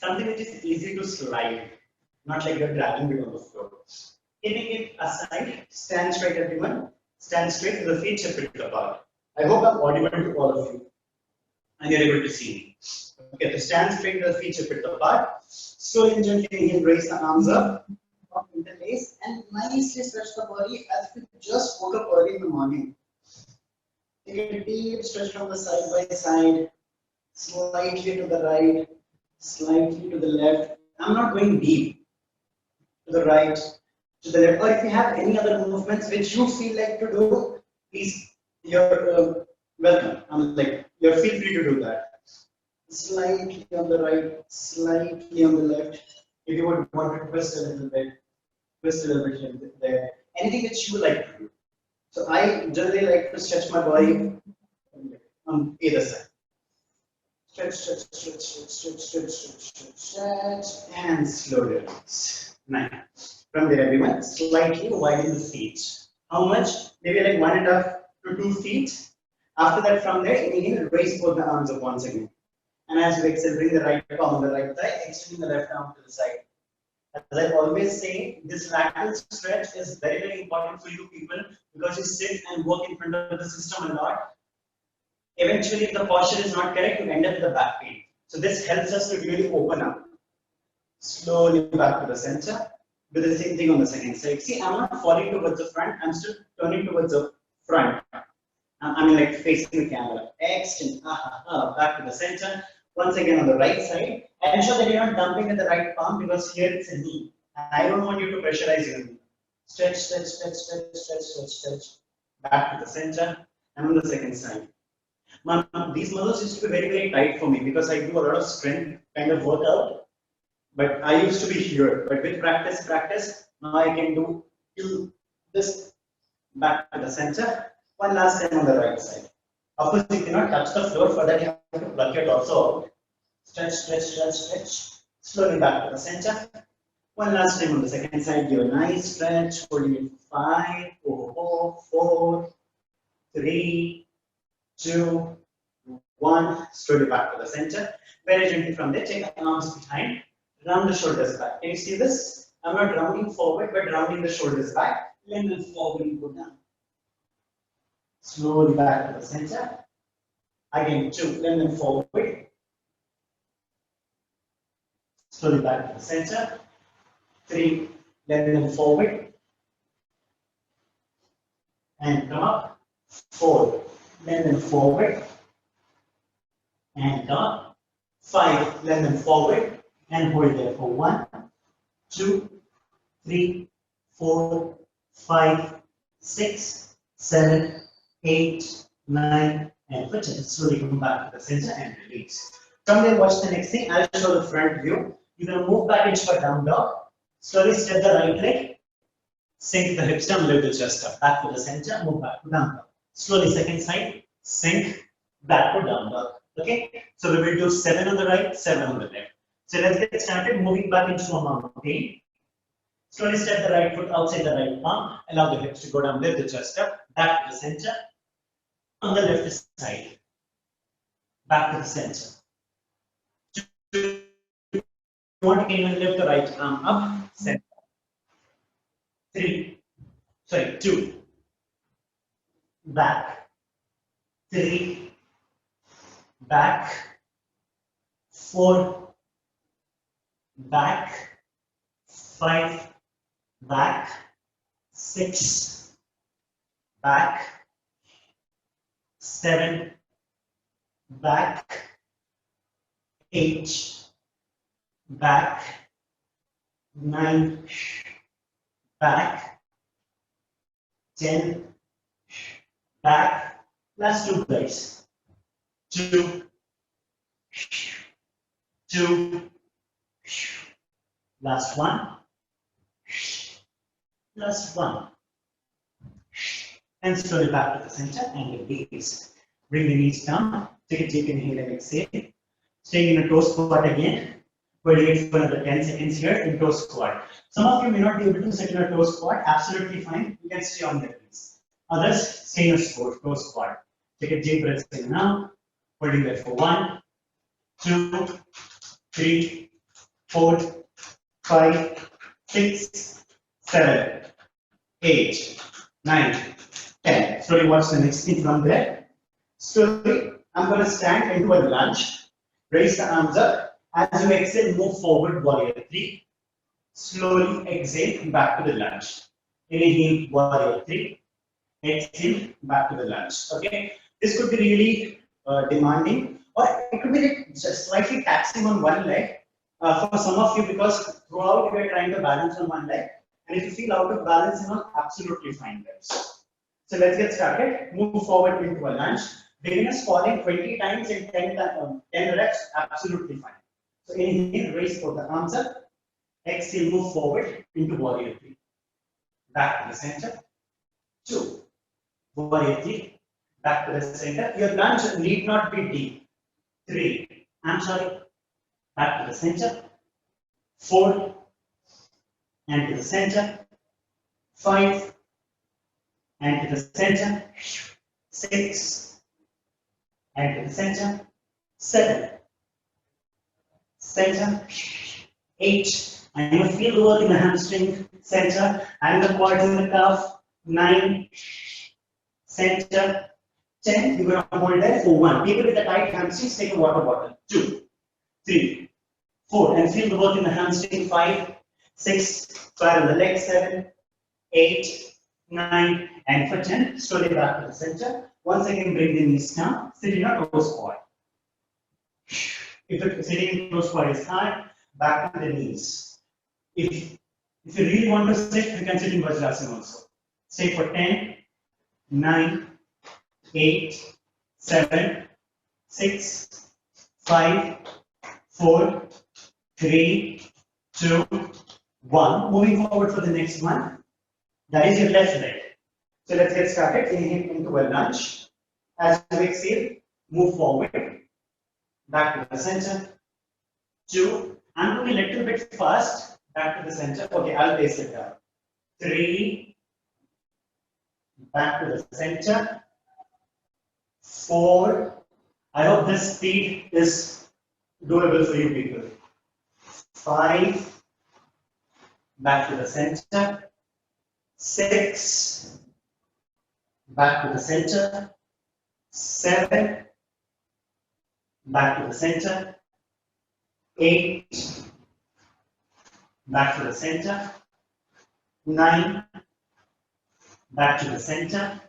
Something which is easy to slide, not like you're dragging it on the floor. Keeping it aside, stand straight everyone. Stand straight with the feet separate apart. I hope I'm audible to all of you and you're able to see me. Okay, so stand straight with the feet separate apart. Slowly and gently again raise the arms up, interlace, and nicely stretch the body as if you just woke up early in the morning. Take a deep stretch from the side by side, slightly to the right, slightly to the left. I'm not going deep. To the right, to the left, or if you have any other movements which you feel like to do, please, you're welcome. You're feel free to do that. Slightly on the right, slightly on the left. If you would want to twist a little bit, twist a little bit there. Anything which you like to do. So I generally like to stretch my body on either side. Stretch, stretch, stretch, stretch, stretch, stretch, stretch, stretch, and slow release. Nice. From there, everyone, slightly widen the feet. How much? Maybe like 1.5 to 2 feet. After that, from there, inhale, raise both the arms up once again. And as you exhale, bring the right palm on the right thigh, extending the left arm to the side. As I always say, this lateral stretch is very, very important for you people because you sit and work in front of the system a lot. Eventually, if the posture is not correct, you end up with a back pain. So this helps us to really open up. Slowly back to the center. Do the same thing on the second side. See, I'm not falling towards the front. I'm still turning towards the front. I mean, like facing the camera. Extend. Back to the center. Once again on the right side. Ensure that you're not dumping at the right palm because here it's a knee. And I don't want you to pressurize your knee. Stretch, stretch, stretch, stretch, stretch, stretch, stretch. Back to the center. And on the second side. These muscles used to be very, very tight for me because I do a lot of strength kind of workout. But I used to be here. But with practice, now I can do this back to the center. One last time on the right side. Of course, you cannot touch the floor. For that, you have to pluck your torso out. Stretch, stretch, stretch, stretch. Slowly back to the center. One last time on the second side. Give a nice stretch. Holding it for 5, 4, 3, 2, 1. Slowly back to the center. Very gently from there. Take the arms behind. Round the shoulders back. Can you see this? I'm not rounding forward, but rounding the shoulders back. Lengthen forward and go down. Slowly back to the center. Again, 2. Lengthen forward. Slowly back to the center. 3. Lengthen forward. And come up. 4. Lengthen forward. And come up. 5. Lengthen forward. And hold there for 1, 2, 3, 4, 5, 6, 7, 8, 9, and for 10. Slowly come back to the center and release. Come there, watch the next thing. I'll show the front view. You're going to move back into a down dog. Slowly step the right leg. Sink the hips down, lift the chest up. Back to the center, move back to down dog. Slowly, second side, sink, back to down dog. Okay? So we will do 7 on the right, 7 on the left. So let's get started moving back into a mountain. Slowly step the right foot outside the right palm. Allow the hips to go down, lift the chest up, back to the center. On the left side, back to the center. 2, you can even lift the right arm up, center. 2, back, 3, back, 4, back, 5, back, 6, back, 7, back, 8, back, 9, back, 10, back. Last 2 guys. 2, 2. Last 1. Last 1. And slowly back to the center and release. Bring the knees down. Take a deep inhale and exhale. Staying in a toe squat again. Holding it for another 10 seconds here in toe squat. Some of you may not be able to sit in a toe squat. Absolutely fine. You can stay on your knees. Others, stay in a toe squat. Take a deep breath in now. Holding there for 1, 2, 3, 4, 5, 6, 7, 8, 9, 10. Slowly watch the next thing from there. Slowly, I'm going to stand into a lunge. Raise the arms up. As you exhale, move forward, warrior 3. Slowly exhale, back to the lunge. Inhale, warrior 3. Exhale, back to the lunge. Okay, this could be really demanding, or it could be like just slightly taxing on one leg for some of you, because throughout you are trying to balance on one leg, and if you feel out of balance, absolutely fine, guys. So let's get started. Move forward into a lunge. Beginners falling 20 times in 10 reps, absolutely fine. So inhale, raise both the arms up. Exhale, move forward into warrior 3. Back to the center. 2. Warrior 3, back to the center. Your lunge need not be deep. 3, I'm sorry, back to the center. 4, and to the center. 5, and to the center. 6, and to the center. 7, center. 8, and you feel the work in the hamstring, center, and the quads in the calf. 9, center. 10, you're going to hold there for 1. People with the tight hamstrings, take a water bottle. 2, 3, 4, and feel the work in the hamstring. 5, 6, fire on the leg. 7, 8, 9, and for 10, slowly back to the center. Once again, bring the knees down. Sit in a toe squat. If the sitting in toe squat is hard, back to the knees. If you really want to sit, you can sit in Vajrasana also. Stay for 10, 9, 8, 7, 6, 5, 4, 3, 2, 1. Moving forward for the next one. That is your left leg. So let's get started. Inhale into a lunge. As you exhale, move forward. Back to the center. 2. I'm going a little bit fast. Back to the center. Okay, I'll pace it down. 3. Back to the center. 4. I hope this speed is doable for you people. 5. Back to the center. 6. Back to the center. 7. Back to the center. 8. Back to the center. 9. Back to the center.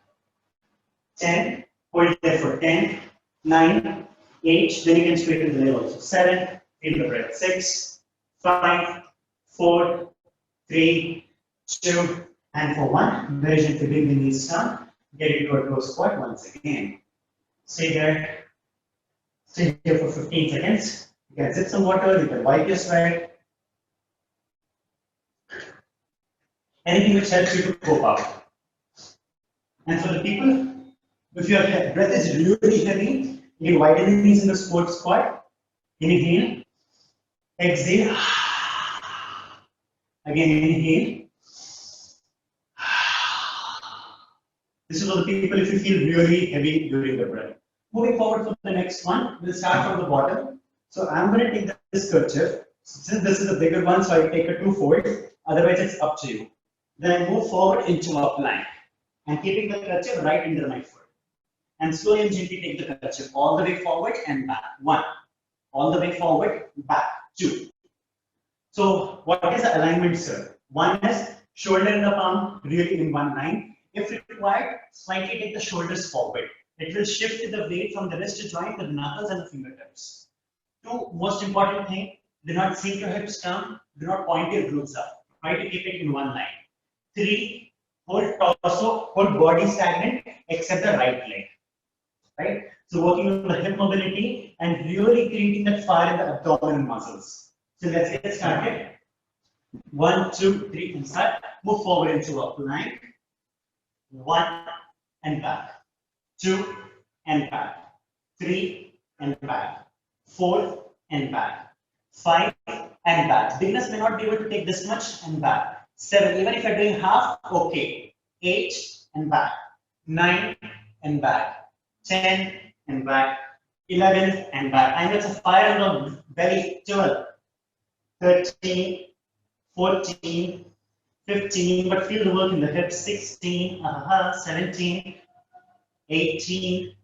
10. Hold there for 10, 9, 8. Then you can straighten the leg also. 7. Feel the breath. 6, 5, 4, 3, 2, and for 1. Very gently bring the knees down. Get into a toe squat once again. Stay there. Stay here for 15 seconds. You can sip some water. You can wipe your sweat. Anything which helps you to cope out. And for the people, if your breath is really heavy, you can widen the knees in the sports squat. Inhale. Exhale. Again, inhale. This is for the people if you feel really heavy during the breath. Moving forward for the next one, we'll start from the bottom. So I'm going to take this kerchief. Since this is a bigger one, so I take a 2-fold. Otherwise, it's up to you. Then I move forward into a plank. And keeping the kerchief right under my foot. And slowly and gently take the kerchief all the way forward and back. 1. All the way forward, back. 2. So what is the alignment, sir? 1 is shoulder and the palm really in one line. If required, slightly take the shoulders forward. It will shift the weight from the wrist joint to the knuckles and the fingertips. 2, most important thing, do not sink your hips down. Do not point your glutes up. Try to keep it in one line. 3, hold torso, hold body stagnant except the right leg. Right? So working on the hip mobility and really creating that fire in the abdominal muscles. So let's get started. 1, 2, 3, and start. Move forward into a plank. 1 and back. 2 and back. 3 and back. 4 and back. 5 and back. Beginners may not be able to take this much and back. 7, even if you're doing half, okay. 8 and back. 9 and back. 10 and back. 11 and back. And it's a fire on the belly. 12, 13, 14, 15, but feel the work in the hips, 16, 17, 18,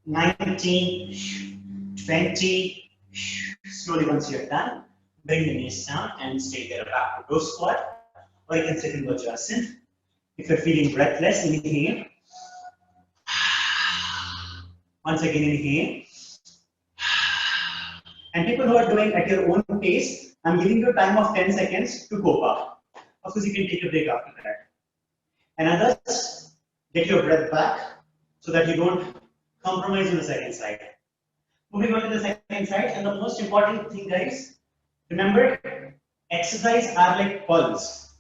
19, 20. Slowly, once you're done, bring the knees down and stay there. Back to ghost squat, or you can sit in Vajrasan. If you're feeling breathless, inhale. Once again, inhale. And people who are doing at your own pace, I'm giving you a time of 10 seconds to cope up. Of course, you can take a break after that. And others, get your breath back so that you don't compromise on the second side. Moving on to the second side, and the most important thing, guys, remember, exercise are like pearls,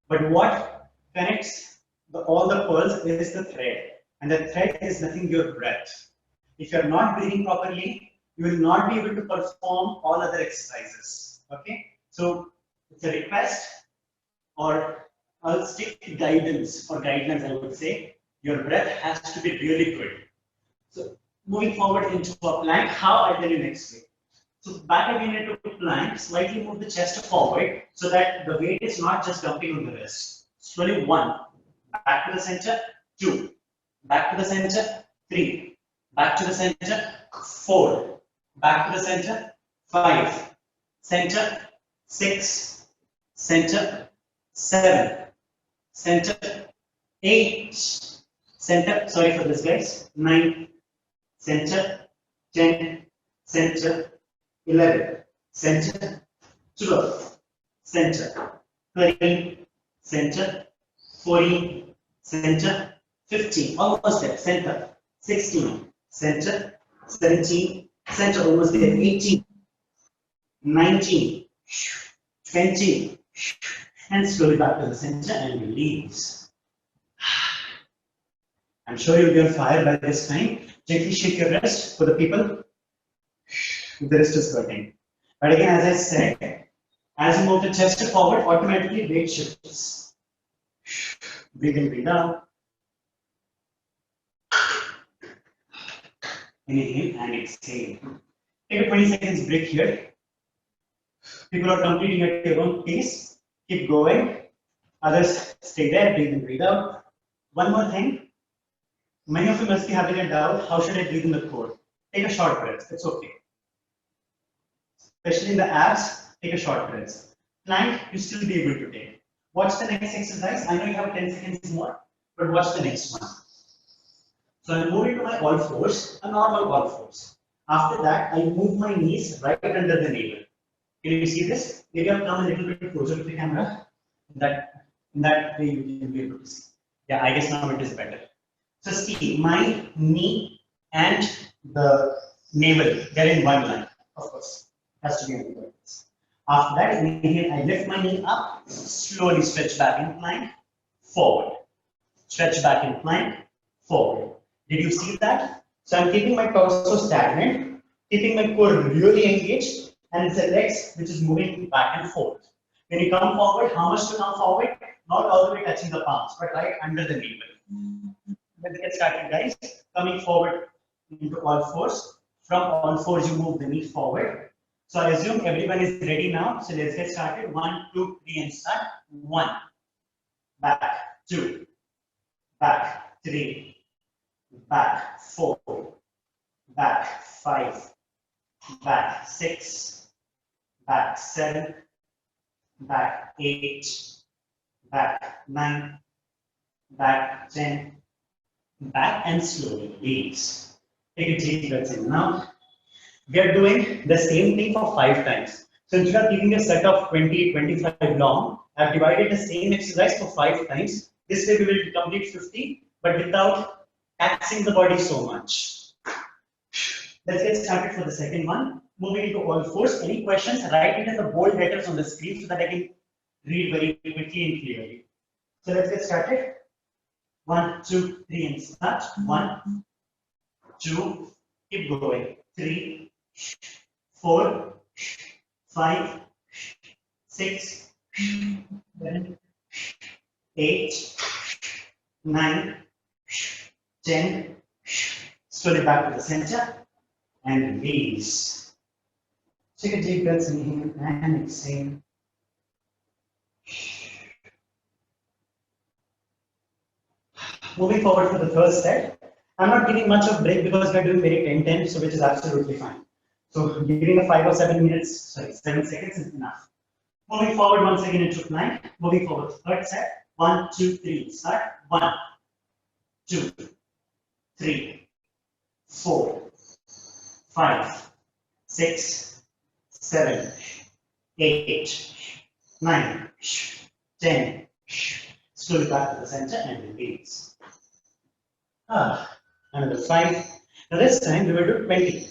but what connects all the pearls is the thread, and the thread is nothing your breath. If you are not breathing properly, you will not be able to perform all other exercises. Okay, so it's a request, or I'll stick guidance or guidelines. I would say your breath has to be really good. So moving forward into a plank, how I'll tell you next week. So back again into plank, slightly move the chest forward so that the weight is not just dumping on the wrist. Slowly 1, back to the center, 2, back to the center, 3, back to the center, 4, back to the center, 5, center, 6, center, 7, center, 8, center, sorry for this guys, 9, center, 10, center, 11, center, 12, center, 13, center, 14, center, 15, almost there, center, 16, center, 17, center, almost there, 18, 19, 20, and slowly back to the center and release. I'm sure you'll be on fire by this time. Gently shake your wrist for the people. The wrist is hurting. But again, as I said, as you move the chest forward, automatically weight shifts. Breathe in, breathe out. Inhale and exhale. Take a 20 seconds break here. People are completing at your own pace. Keep going. Others stay there, breathe in, breathe out. One more thing. Many of you must be having a doubt, how should I breathe in the core? Take a short breath, it's okay. Especially in the abs, take a short breath. Plank, you still be able to take. Watch the next exercise. I know you have 10 seconds more, but watch the next one. So I move into my all fours, a normal all fours. After that, I move my knees right under the navel. Can you see this? Maybe I'll come a little bit closer to the camera. In that way you can be able to see. Yeah, I guess now it is better. So see, my knee and the navel, they're in one line, of course. Has to be in one. After that, inhale, I lift my knee up, slowly stretch back in plank, forward. Stretch back in plank, forward. Did you see that? So I'm keeping my torso stagnant, keeping my core really engaged, and it's the legs which is moving back and forth. When you come forward, how much to come forward? Not all the way touching the palms, but right under the navel. Let's get started, guys. Coming forward into all fours. From all fours, you move the knee forward. So I assume everyone is ready now. So let's get started. 1, 2, 3, and start. 1, back, 2, back, 3, back, 4, back, 5, back, 6, back, 7, back, 8, back, 9, back, 10, back, and slowly release. Take a deep breath in now. We are doing the same thing for 5 times. So instead of giving a set of 20, 25 long, I've divided the same exercise for 5 times. This way we will complete 50, but without taxing the body so much. Let's get started for the second one. Moving into all fours. Any questions? Write it in the bold letters on the screen so that I can read very quickly and clearly. So let's get started. 1, 2, 3, and start. 1, 2, keep going. 3, 4, 5, 6, 7, 8, 9, 10. Slowly back to the center and release. Take a deep breath, inhale and exhale. Moving forward for the third set. I'm not giving much of break because we're doing very 10-10, so which is absolutely fine. So giving a 5 or 7 minutes, sorry, 7 seconds is enough. Moving forward once again into plank. Moving forward, third set. 1, 2, 3. Start. 1, 2, 3, 4, 5, 6, 7, 8, 9, 10. Slowly back to the center and release. Another 5. Now this time we will do 20.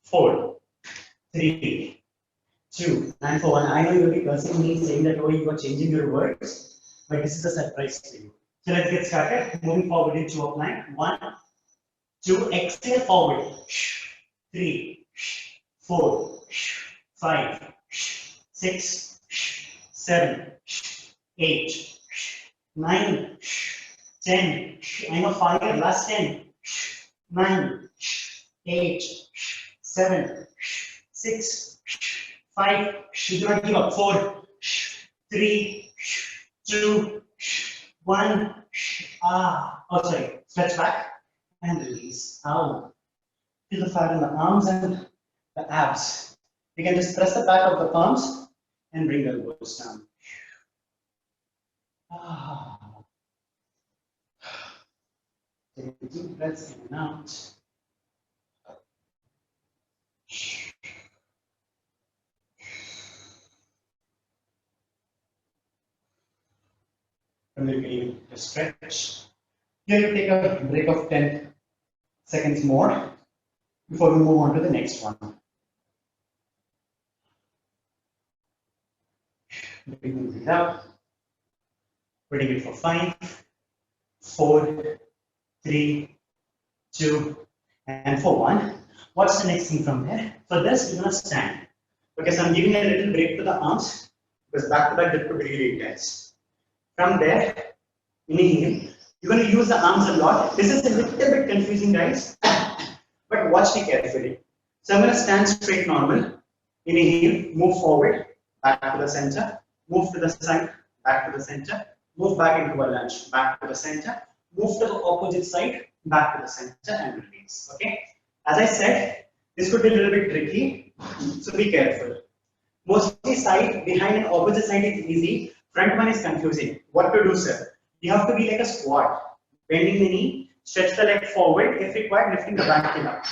4, 3, 2, and for 1. I know you will be cursing me saying that, oh, you are changing your words, but this is a surprise for you. So let's get started. Moving forward into a plank. 1, 2, exhale forward. 3, 4, 5, 6, 7, 8, 9, 10. I know 5, last 10. 9, 8, 7, 6, 5. Do not give up. 4, 3, 2, 1. Oh, sorry. Stretch back and release. Out. Feel the fire in the arms and the abs. You can just press the back of the palms and bring the elbows down. Take deep breaths in and out. And then you can stretch. Here you take a break of 10 seconds more before we move on to the next one. Breathing it out. Putting it for 5, 4, 3, 2, and for 1. What's the next thing from there? For this, you're gonna stand. Okay, so I'm giving a little break to the arms because back to back that could be really intense. From there, inhale. You're going to use the arms a lot. This is a little bit confusing, guys, but watch me carefully. So I'm going to stand straight normal. Inhale, move forward, back to the center, move to the side, back to the center, move back into a lunge, back to the center, move to the opposite side, back to the center, and release. Okay? As I said, this could be a little bit tricky, so be careful. Mostly side, behind and opposite side is easy. Front one is confusing. What to do, sir? You have to be like a squat. Bending the knee, stretch the leg forward, if required, lifting the back heel up.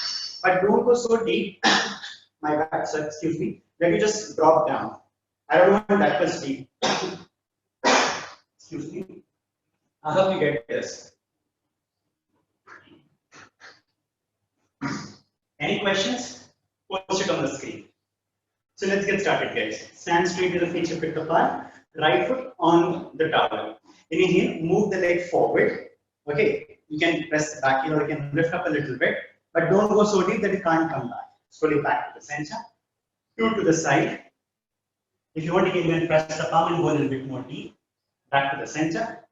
But don't go so deep. My back, sir, excuse me. Let me just drop down. I don't want that much deep. Excuse me. I hope you get this. Any questions? Post it on the screen. So let's get started, guys. Stand straight with the feet width apart. Right foot on the towel. Inhale, move the leg forward. Okay, you can press the back heel or you can lift up a little bit, but don't go so deep that you can't come back. Slowly back to the center. 2 to the side. If you want, you can even press the palm and go a little bit more deep. Back to the center.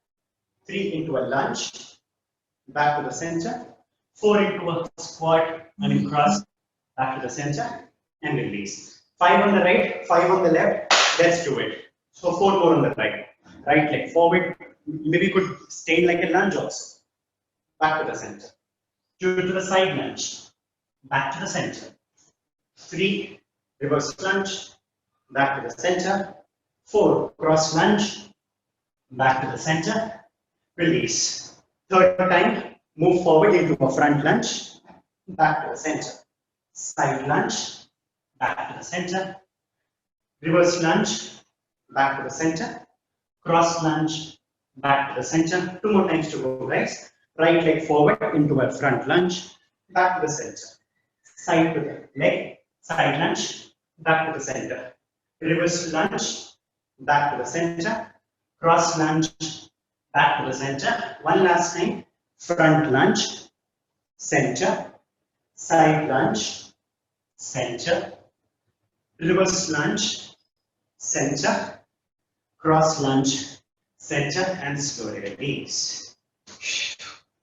3 into a lunge. Back to the center. 4 into a squat, cross. Back to the center and release. 5 on the right, 5 on the left. Let's do it. So 4 more on the right. Right leg forward. Maybe you could stay like a lunge also. Back to the center. 2 to the side lunge. Back to the center. 3, reverse lunge. Back to the center. 4, cross lunge. Back to the center. Release. Third time, move forward into a front lunge. Back to the center. Side lunge. Back to the center. Reverse lunge. Back to the center. Cross lunge. Back to the center. 2 more times to go, guys. Right leg forward into a front lunge. Back to the center. Side to the leg. Side lunge. Back to the center. Reverse lunge. Back to the center. Cross lunge. Back to the center. One last time. Front lunge. Center. Side lunge. Center. Reverse lunge. Center. Cross lunge. Center. And slowly release.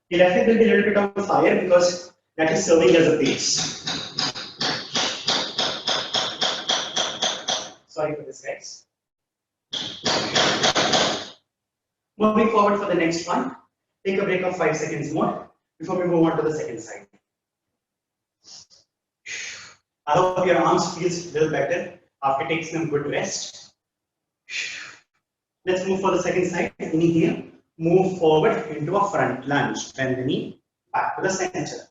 The left leg will be a little bit on fire because that is serving as a base. this, guys. Moving forward for the next one, take a break of 5 seconds more before we move on to the second side. I hope your arms feels a little better after taking some good rest. Let's move for the second side. Inhale, move forward into a front lunge. Bend the knee, back to the center.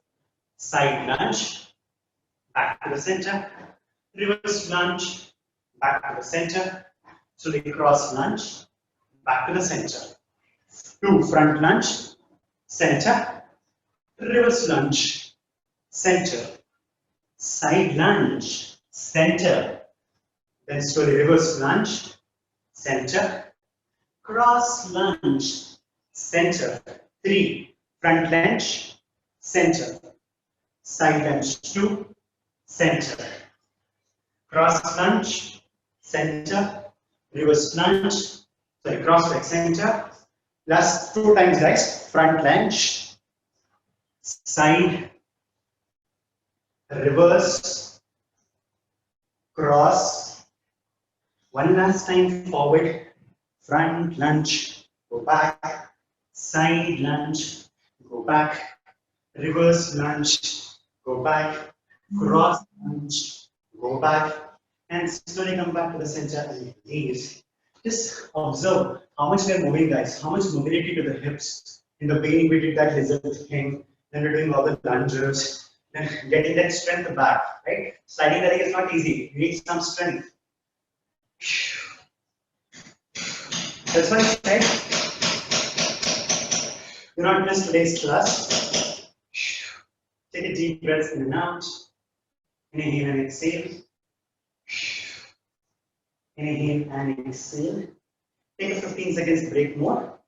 Side lunge, back to the center. Reverse lunge, back to the center. So the cross lunge, back to the center. 2 front lunge, center. Reverse lunge, center. Side lunge, center. Then slowly reverse lunge, center. Cross lunge, center. 3 front lunge, center. Side lunge 2, center. Cross lunge, center. Reverse lunge, sorry, cross back center. Last 2 times, guys. Front lunge, side, reverse, cross. One last time forward, front lunge, go back, side lunge, go back, reverse lunge, go back, cross lunge, go back, and slowly come back to the center and release. Just observe how much we are moving, guys, how much mobility to the hips. In the beginning, we did that lizard thing, then we're doing all the lunges, then getting that strength back, right? Sliding the leg is not easy, you need some strength. That's why I said, do not miss today's class. Take a deep breath in and out. Inhale and exhale. Inhale and exhale. Take a 15 seconds break more.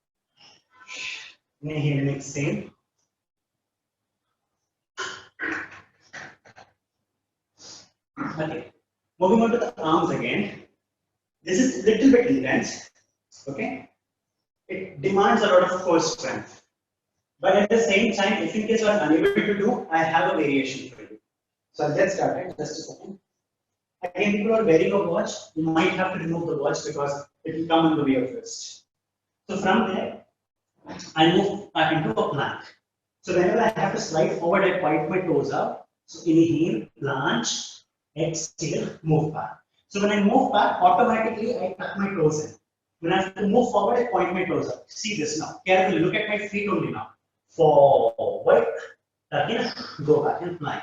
Inhale and exhale. Okay. Moving on to the arms again. This is a little bit intense. Okay. It demands a lot of core strength. But at the same time, if in case you are unable to do, I have a variation for you. So I'll get started. Just a second. Again, people are wearing a watch. You might have to remove the watch because it will come in the way of wrist. So from there, I move into a plank. So whenever I have to slide forward, I point my toes up. So inhale, planche, exhale, move back. So when I move back, automatically I tuck my toes in. When I have to move forward, I point my toes up. See this now. Carefully, look at my feet only now. Forward, tuck in, go back and plank.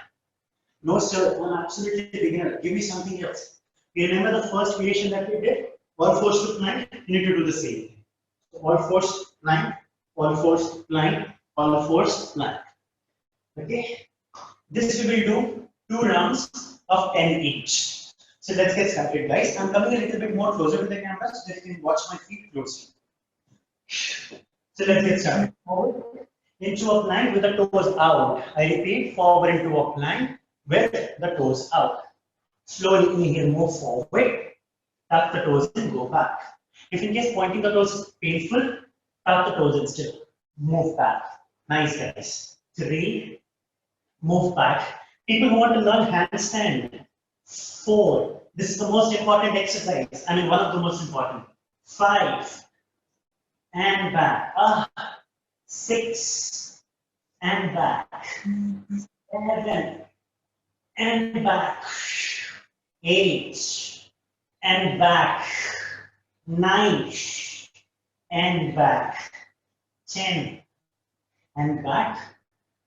No, sir, I'm absolutely beginner. Give me something else. You remember the first variation that we did? All fours to plank, you need to do the same thing. So all fours plank, all fours plank, all fours plank. Okay? This we will do 2 rounds of 10 each. So let's get started, guys. I'm coming a little bit more closer to the camera so that you can watch my feet closely. So let's get started. Forward into a plank with the toes out. I repeat, forward into a plank with the toes out. Slowly inhale, move forward, tuck the toes and go back. If in case pointing the toes is painful, tuck the toes and still move back. Nice, guys. 3, move back. People who want to learn handstand. 4, this is the most important exercise. I mean, one of the most important. 5, and back. 6, and back. 7, and back. 8, and back. 9, and back. 10, and back.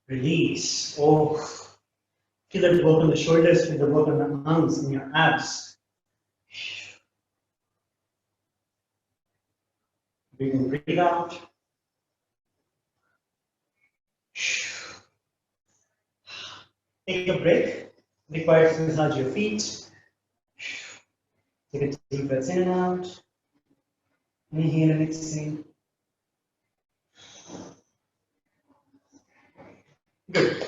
Release. Oh, feel the work on the shoulders, feel the work on the arms and your abs. Breathe out. Take a break. Require to massage your feet. Take a deep breath in and out. Inhale and exhale. Good.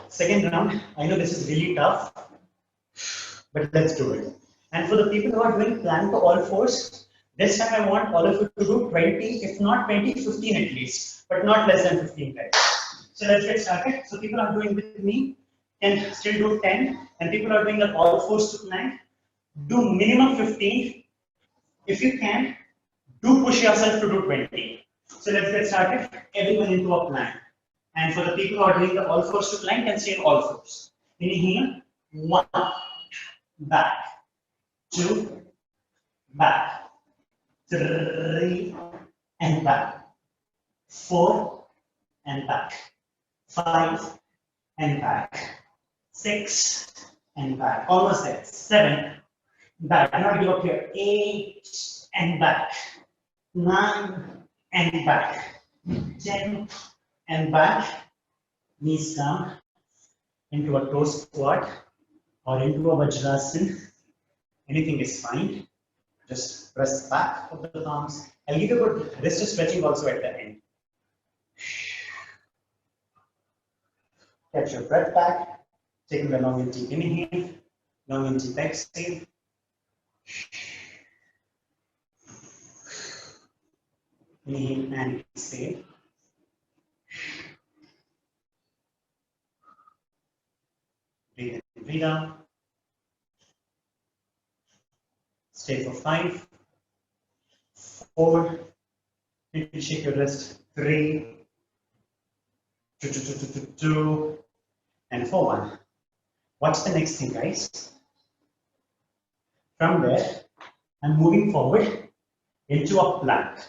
Second round. I know this is really tough, but let's do it. And for the people who are doing plank to all fours, this time I want all of you to do 20, if not 20, 15 at least, but not less than 15 times. So let's get started. So people are doing with me can still do 10, and people are doing the all fours to plank. Do minimum 15, If you can, do push yourself to do 20. So let's get started. Everyone into a plank. And for the people who are doing the all fours to plank, can stay in all fours. Inhale, 1, back, 2, back, 3, and back, 4, and back, 5, and back, 6, and back. Almost there. 7, back. Not give up here. 8, and back. 9, and back. 10, and back. Knees down into a toe squat or into a Vajrasana. Anything is fine. Just press back of the palms. I'll give you a good wrist stretching also at the end. Catch your breath back. Taking a long and deep inhale, long and deep exhale. Inhale and exhale. Breathe in, breathe out. Stay for 5, 4, shake your wrist, 3, 2, and 4, 1. What's the next thing, guys? From there, I'm moving forward into a plank.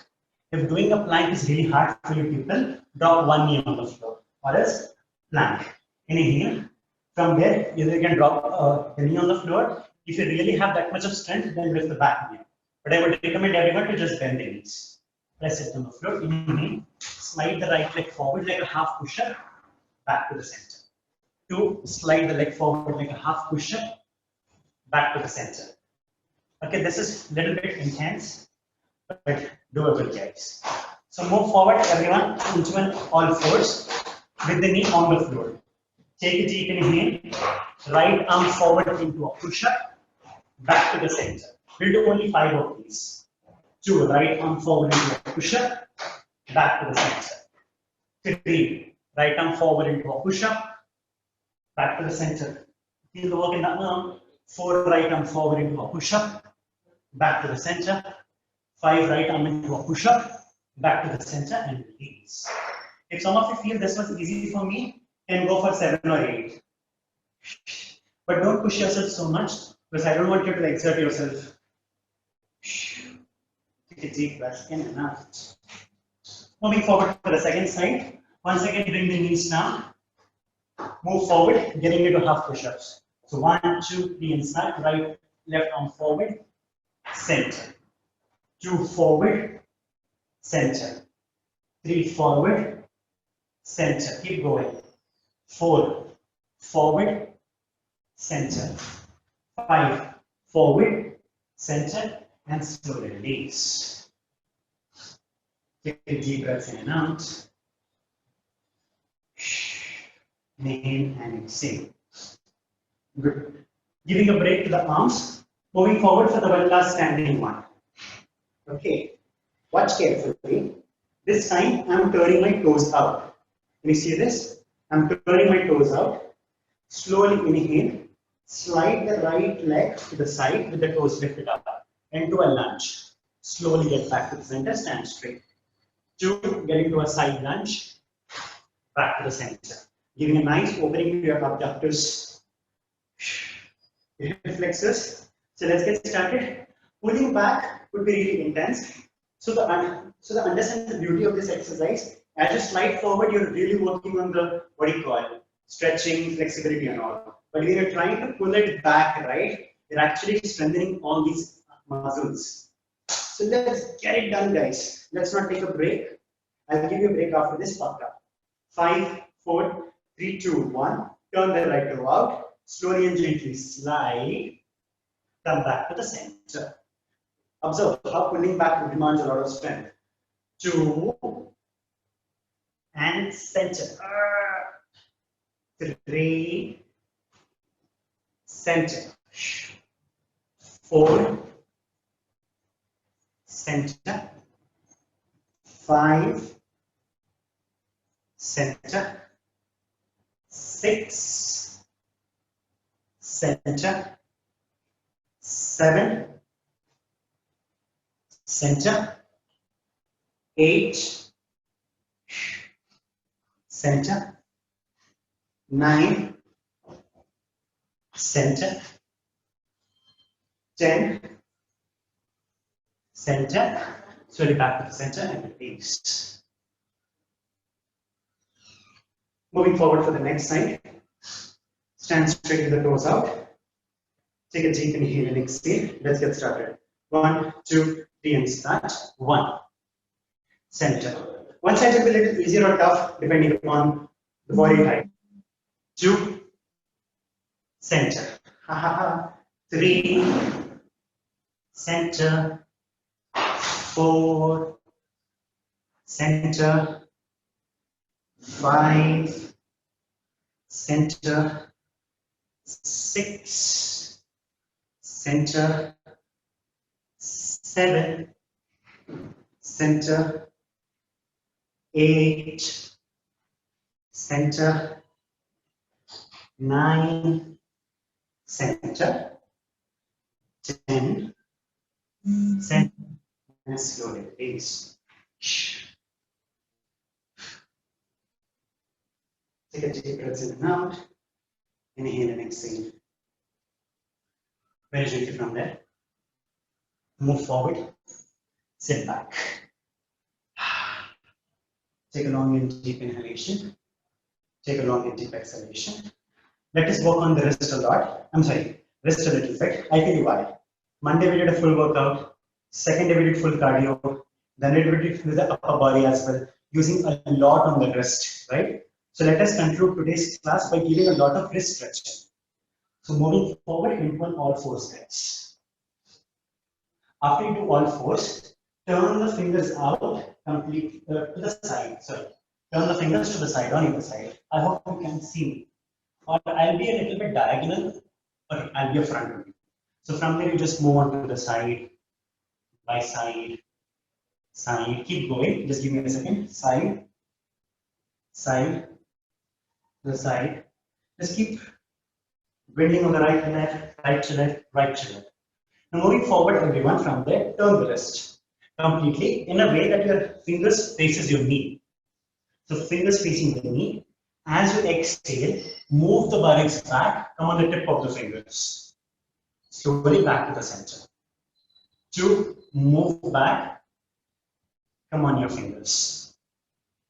If doing a plank is really hard for you people, drop one knee on the floor, or else plank. Inhale. From there, either you can drop the knee on the floor. If you really have that much of strength, then lift the back knee. But I would recommend everyone to just bend the knees. Press it on the floor. Inhale. Slide the right leg forward like a half push-up, back to the center. 2, slide the leg forward like a half push-up, back to the center. Okay, this is a little bit intense, but doable, guys. So move forward, everyone, into an all fours with the knee on the floor. Take a deep inhale, right arm forward into a push-up, back to the center. We'll do only 5 of these. 2, right arm forward into a push-up, back to the center. 3, right arm forward into a push-up, back to the center. Feel the work in the arm. 4, right arm forward into a push-up, back to the center. 5, right arm into a push-up, back to the center, and release. If some of you feel this was easy for me, then go for 7 or 8. But don't push yourself so much, because I don't want you to exert yourself. Take a deep breath in and out. Moving forward for the second side. Once again, bring the knees down. Move forward, getting into half push-ups. So 1, 2, 3 inside, right, left arm forward, center. 2 forward, center. 3 forward, center. Keep going. 4 forward, center. 5 forward, center, and slowly release. Take a deep breath in and out. Inhale and exhale. Good. Giving a break to the arms. Moving forward for the one last standing one. Okay. Watch carefully. This time I'm turning my toes out. Can you see this? I'm turning my toes out. Slowly inhale. Slide the right leg to the side with the toes lifted up. Into a lunge. Slowly get back to the center. Stand straight. 2, get into a side lunge. Back to the center. Giving a nice opening to your abductors, hip flexors. So let's get started. Pulling back would be really intense. So understand the beauty of this exercise. As you slide forward, you're really working on the what do you call it? Stretching, flexibility, and all. But when you're trying to pull it back, right, you're actually strengthening all these muscles. So let's get it done, guys. Let's not take a break. I'll give you a break after this pucker. 5, 4, 3, 2, 1. Turn the right toe out. Slowly and gently slide. Come back to the center. Observe how pulling back demands a lot of strength. 2 and center. 3 center. 4 center. 5 center. 6 center. 7 center, 8, center, 9, center, 10, center, slowly back to the center and release. Moving forward for the next side, stand straight with the toes out. Take a deep inhale and exhale. Let's get started. 1, 2, 3 and start. 1, center. One side will be a little easier or tough depending upon the body type. 2, center. 3, center. 4, center. 5, center. 6, center. 7, center. 8, center. 9, center. 10, center. And slowly release. Take a deep breath in and out. Inhale and exhale. Very gently from there. Move forward. Sit back. Take a long and deep inhalation. Take a long and deep exhalation. Let us work on the wrist a lot. I'm sorry, wrist a little bit. I'll tell you why. Monday we did a full workout. Second day we did full cardio. Then we did the upper body as well, using a lot on the wrist, right? So let us conclude today's class by giving a lot of wrist stretching. So moving forward into an all four stretch. After you do all fours, turn the fingers out completely to the side. Sorry, turn the fingers to the side on either side. I hope you can see me. Or I'll be a little bit diagonal, or I'll be a front view. So from there you just move on to the side, by side, side. Keep going. Just give me a second. Side, side, the side. Just keep bending on the right to left, right to left, right to left. Now moving forward, everyone, from there, turn the wrist completely in a way that your fingers faces your knee. So fingers facing the knee. As you exhale, move the buttocks back. Come on the tip of the fingers. Slowly back to the center. 2, move back. Come on your fingers.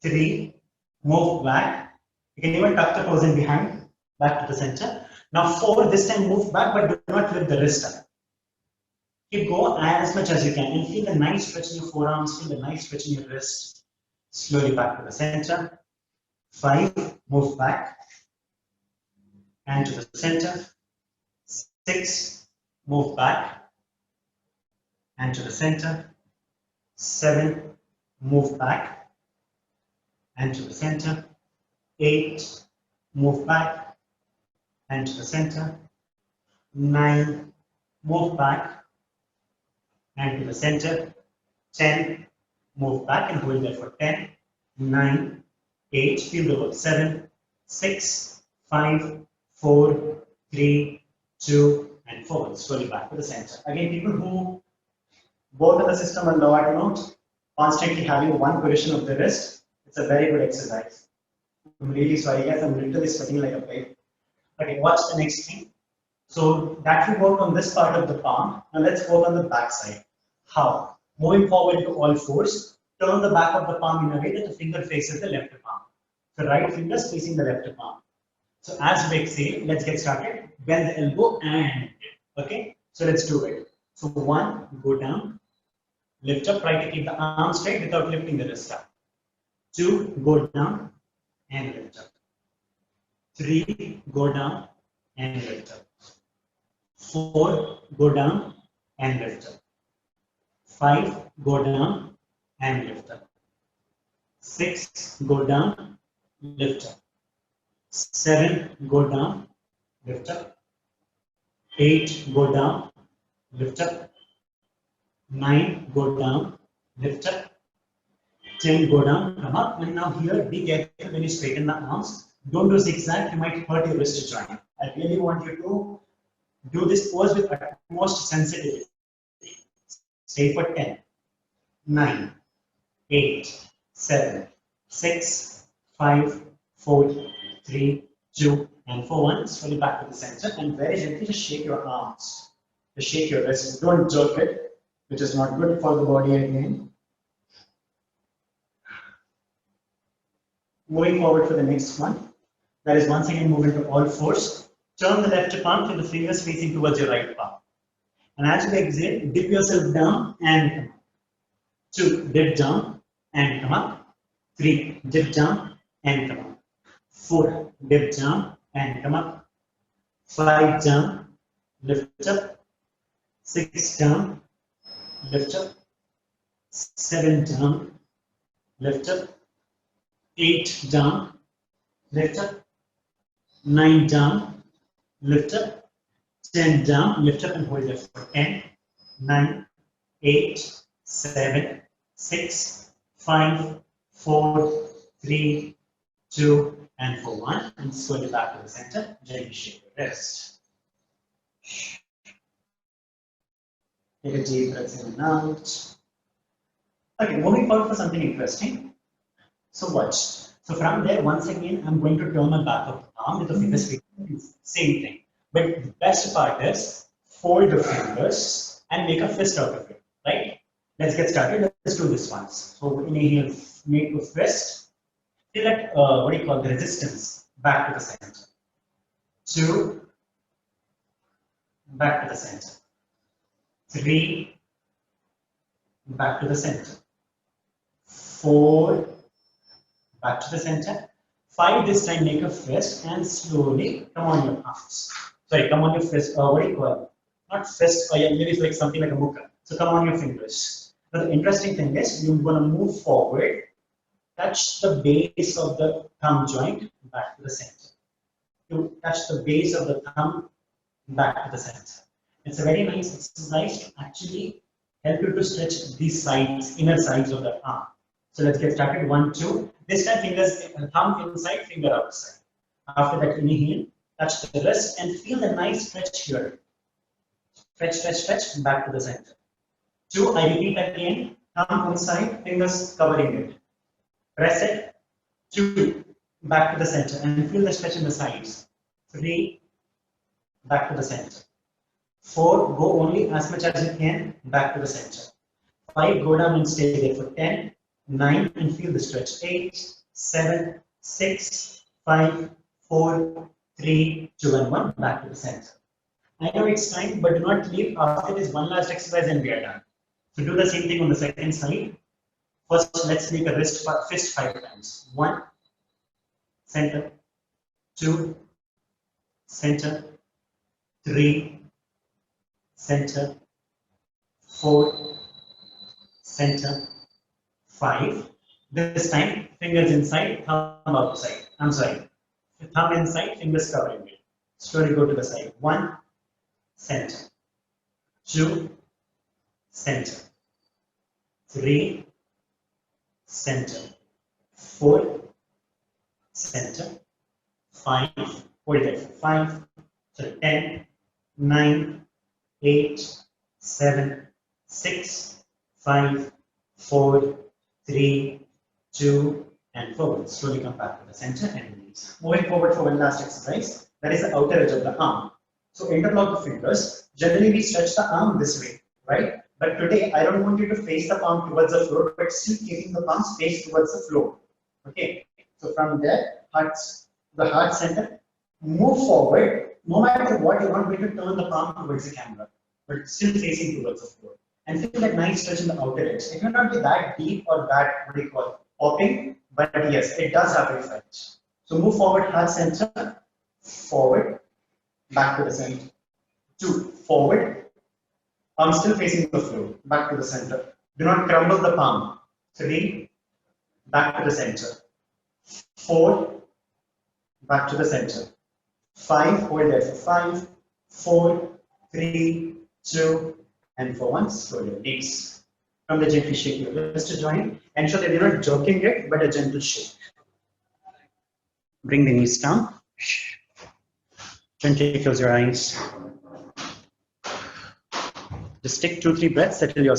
3, move back. You can even tuck the toes in behind. Back to the center. Now 4, this time move back, but do not lift the wrist up. Keep going as much as you can. And feel the nice stretch in your forearms, feel the nice stretch in your wrist. Slowly back to the center. 5, move back. And to the center. 6, move back. And to the center. 7, move back. And to the center. 8, move back. And to the center. 9, move back. And to the center. 10, move back and hold there for 10, 9, 8, feel the work. 7, 6, 5, 4, 3, 2, and 4. Slowly back to the center. Again, people who work on the system a lot, constantly having one position of the wrist, it's a very good exercise. I'm really sorry, guys. I'm literally sweating like a pig. Okay, watch the next thing. So that we worked on this part of the palm. Now let's work on the back side. How? Moving forward to all fours, turn the back of the palm in a way that the finger faces the left palm. The right finger is facing the left palm. So as we exhale, let's get started. Bend the elbow and okay. So let's do it. So 1, go down, lift up. Try to keep the arm straight without lifting the wrist up. 2, go down and lift up. 3, go down and lift up. 4, go down and lift up. 5, go down and lift up. 6, go down, lift up. 7, go down, lift up. 8, go down, lift up. 9, go down, lift up. 10, go down, come up. And now here, be careful when you straighten the arms. Don't do zigzag, you might hurt your wrist joint. I really want you to do this pose with utmost sensitivity. Stay for 10, 9, 8, 7, 6, 5, 4, 3, 2, and 4, 1. Slowly back to the center and very gently just shake your arms. Just shake your wrists. Don't jerk it, which is not good for the body again. Moving forward for the next one. That is once again move into all fours. Turn the left palm to the fingers facing towards your right palm. And as you exhale, dip yourself down and come up. 2, dip down and come up. 3, dip down and come up. 4, dip down and come up. 5, down, lift up. 6, down, lift up. 7, down, lift up. 8, down, lift up. 9, down, lift up. 10, down, lift up and hold it for 10, 9, 8, 7, 6, 5, 4, 3, 2, and 4, 1. And slowly back to the center. Gently shake your wrist. Take a deep breath in and out. Okay, moving forward for something interesting. So watch. So from there, once again, I'm going to turn my back of the arm with the fingers facing same thing. But the best part is fold the fingers and make a fist out of it, right? Let's get started. Let's do this once. So inhale, make a fist. Feel like what do you call the resistance back to the center. 2, back to the center. 3, back to the center. 4, back to the center. 5, this time make a fist and slowly come on your arms. Sorry, come on your fist, what do you call it? Not fist, or maybe it's like something like a mukha. So come on your fingers. But the interesting thing is, you're going to move forward, touch the base of the thumb joint, back to the center. You touch the base of the thumb, back to the center. It's a very nice exercise to actually help you to stretch these sides, inner sides of the arm. So let's get started. 1, 2. This time fingers, thumb inside, finger outside. After that, inhale. Touch the wrist and feel the nice stretch here. Stretch, stretch, stretch, back to the center. 2, I repeat again, thumb inside, fingers covering it. Press it. 2, back to the center and feel the stretch in the sides. 3, back to the center. 4, go only as much as you can, back to the center. 5, go down and stay there for 10, 9, and feel the stretch. 8, 7, 6, 5, 4, 3, 2, and 1, back to the center. I know it's time, but do not leave. After this one last exercise and we are done. So do the same thing on the second side. First, let's make a fist 5 times. 1, center, 2, center, 3, center, 4, center, 5. This time, fingers inside, thumb outside. I'm sorry. Thumb inside, fingers covering it. Slowly go to the side. 1, center. 2, center. 3, center. 4, center. 5, hold it for 5. So 10, 9, 8, 7, 6, 5, 4, 3, 2, and 4. Slowly come back to the center and release. Moving forward for one last exercise, that is the outer edge of the arm. So interlock the fingers. Generally, we stretch the arm this way, right? But today, I don't want you to face the palm towards the floor, but still keeping the palms face towards the floor. Okay. So from there, the heart center, move forward. No matter what, you're not going to turn the palm towards the camera, but still facing towards the floor. And feel that nice stretch in the outer edge. It may not be that deep or that, what do you call it, popping, but yes, it does have effect. So move forward, heart center, forward, back to the center. 2, forward, palm still facing the floor, back to the center. Do not crumble the palm. 3, back to the center. 4, back to the center. 5, hold there for 5, 4, 3, 2, and for 1, slowly release. From the gently shake your wrist to join. Ensure that you're not jerking it, but a gentle shake. Bring the knees down. Gently close your eyes. Just take 2-3 breaths, settle yourself.